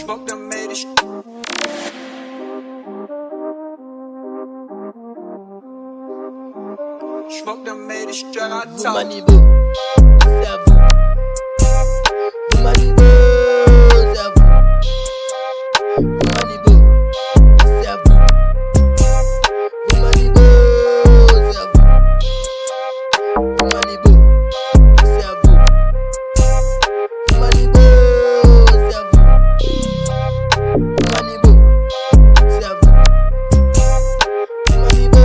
Fuck them made it. Fuck them made it straight out top. Manibo, c'est à vous. Manibo, c'est à vous. Manibo, c'est à vous. Manibo, c'est à vous. Manibo, c'est à vous. Manibo, c'est à vous. Manibo, c'est à vous. Manibo,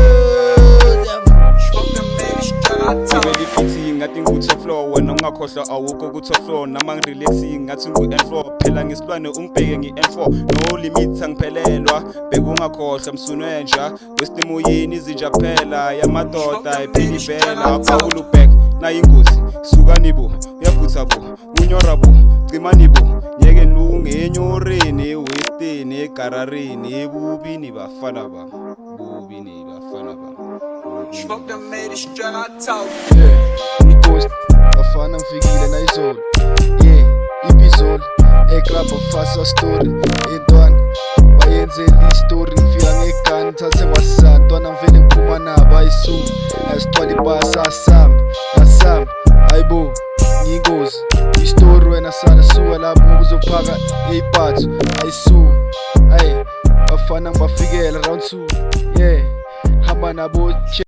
c'est à vous. Fuck them made it straight out top. Ngathi ngu-top floor wena ungakhohlwa awukho ku-top floor nama ngirelaxing ngathi ngu-N4 phela ngesilwane ungibheke ngi-N4 no limit angiphelelwa bheka ungakhohlwa msunwenja wesimoyeni izinja phela yamadoda ipheli vela aphawula ubhek nayingozi sukani bo uyavutha bo unyora bo cimani bo nyeke nilunge enyoreni westeni egararini ebubini bafana ba bubini bafana ba. Fuck them made it straight out top. Post bafana ngifikile na izolo ibizolo egrabha fasa story entwana bayenzela istory ngifika ngegani ngithathe wasana ntwana ngivele ngiphuma nabo ayisuka asithwala ibhasa asamba ayibo ngiyingozi istory wena sala suka lapho ngoba uzophaka eyiphatho ayisuka bafana ngibafikela round 2 hamba nabo